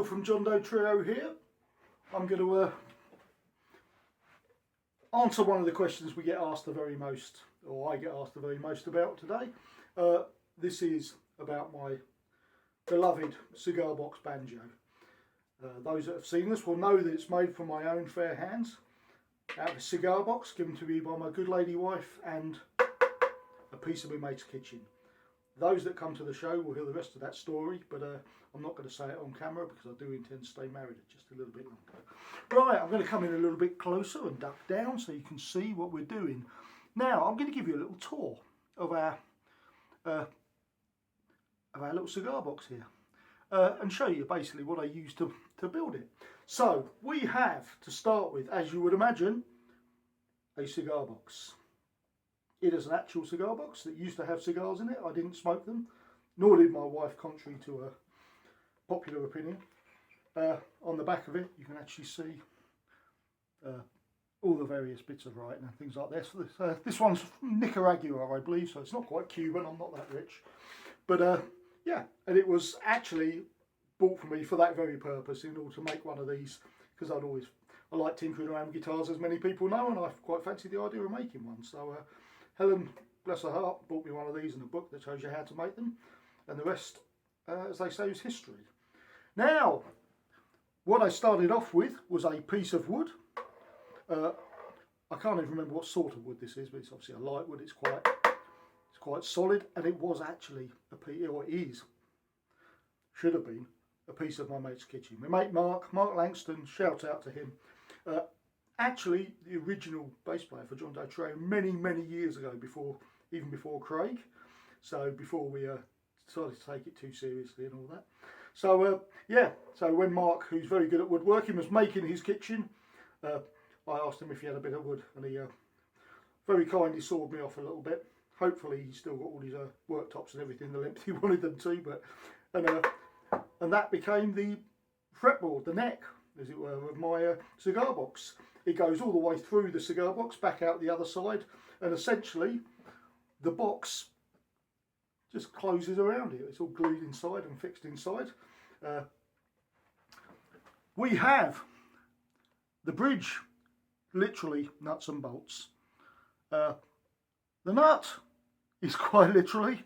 from John Doe Trio here. I'm going to answer one of the questions we get asked the very most, or I get asked the very most about today. This is about my beloved cigar box Banjo. Those that have seen this will know that it's made from my own fair hands, out of a cigar box given to me by my good lady wife and a piece of my mate's kitchen. Those that come to the show will hear the rest of that story, but I'm not going to say it on camera because I do intend to stay married just a little bit longer. Right, I'm going to come in a little bit closer and duck down so you can see what we're doing. Now, I'm going to give you a little tour of our little cigar box here and show you basically what I used to build it. So, we have, to start with, as you would imagine, a cigar box. It is an actual cigar box that used to have cigars in it. I didn't smoke them, nor did my wife, contrary to a popular opinion. On the back of it, you can actually see all the various bits of writing and things like this. This one's from Nicaragua, I believe, so it's not quite Cuban. I'm not that rich. But yeah, and it was actually bought for me for that very purpose, in order to make one of these, because I like tinkering around with guitars, as many people know, and I quite fancy the idea of making one. So Helen, bless her heart, bought me one of these and a book that shows you how to make them, and the rest, as they say, is history. Now, what I started off with was a piece of wood. I can't even remember what sort of wood this is, but it's obviously a light wood. It's quite solid, and it was actually a piece, or it is, should have been, a piece of my mate's kitchen. My mate Mark Langston, shout out to him. Actually, the original bass player for John Doe Trio many years ago, even before Craig. So before we decided to take it too seriously and all that. So yeah, so when Mark, who's very good at woodworking, was making his kitchen, I asked him if he had a bit of wood, and he very kindly sawed me off a little bit. Hopefully he's still got all his worktops and everything the length he wanted them to, but and that became the fretboard, the neck, as it were, of my cigar box. It goes all the way through the cigar box, back out the other side, and essentially the box just closes around it. It's all glued inside and fixed inside. We have the bridge, literally nuts and bolts. The nut is quite literally,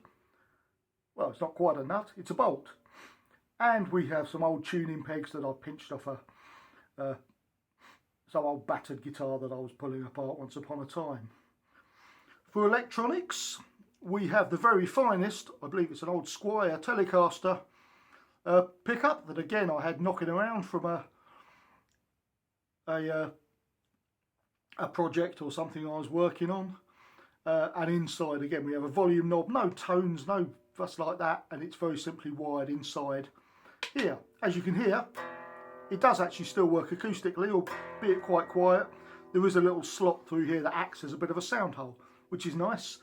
well, it's not quite a nut, it's a bolt. And we have some old tuning pegs that I pinched off some old battered guitar that I was pulling apart once upon a time. For electronics, we have the very finest, I believe it's an old Squire Telecaster pickup that again I had knocking around from a project or something I was working on. And inside again we have a volume knob, no tones, no fuss like that, and it's very simply wired inside here. As you can hear, it does actually still work acoustically, albeit quite quiet. There is a little slot through here that acts as a bit of a sound hole, which is nice,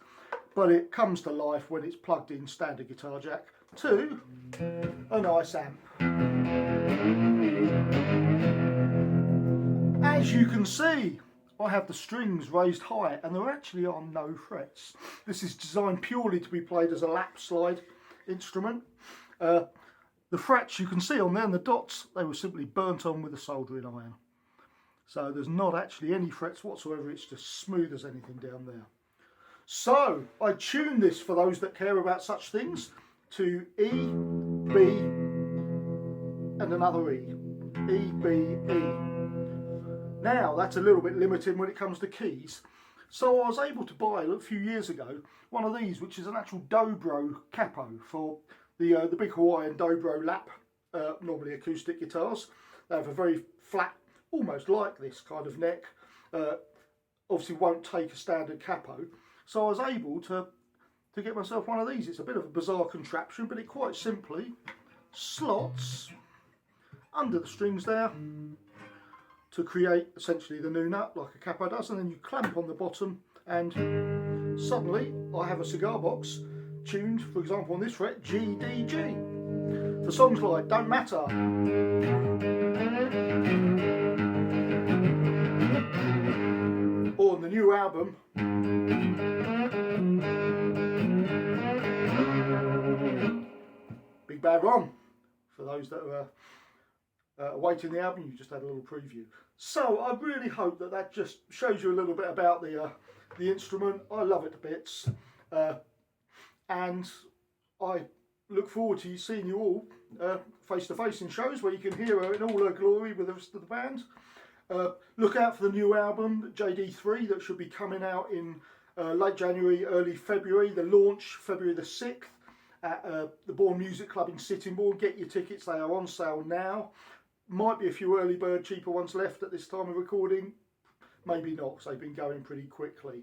but it comes to life when it's plugged in standard guitar jack to a nice amp. As you can see, I have the strings raised high, and there actually are no frets. This is designed purely to be played as a lap slide instrument. The frets you can see on there, and the dots, they were simply burnt on with a soldering iron. So there's not actually any frets whatsoever, it's just smooth as anything down there. So I tuned this, for those that care about such things, to E, B and another E. E, B, E. Now that's a little bit limiting when it comes to keys. So I was able to buy a few years ago one of these, which is an actual dobro capo for the big Hawaiian dobro lap, normally acoustic guitars. They have a very flat, almost like this kind of neck. Obviously won't take a standard capo. So I was able to get myself one of these. It's a bit of a bizarre contraption, but it quite simply slots under the strings there to create essentially the new nut like a capo does, and then you clamp on the bottom, and suddenly I have a cigar box tuned, for example on this fret, G, D, G, for songs like Don't Matter, or on the new album, Big Bad Ron, for those that are awaiting the album. You just had a little preview. So I really hope that that just shows you a little bit about the instrument. I love it to bits, and I look forward to seeing you all face to face in shows where you can hear her in all her glory with the rest of the band. Look out for the new album JD3 that should be coming out in late January, early February. The launch February the 6th at the Bourne Music Club in Sittingbourne. Get your tickets, they are on sale now. Might be a few early bird cheaper ones left at this time of recording, maybe not, because they've been going pretty quickly.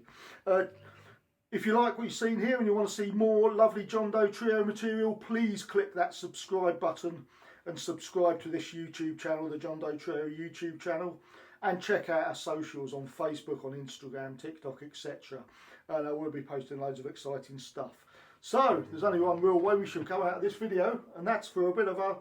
If you like what you've seen here and you want to see more lovely John Doe Trio material, please click that subscribe button and subscribe to this YouTube channel, the John Doe Trio YouTube channel, and check out our socials on Facebook, on Instagram, TikTok, etc. And I will be posting loads of exciting stuff. So there's only one real way we should come out of this video, and that's for a bit of a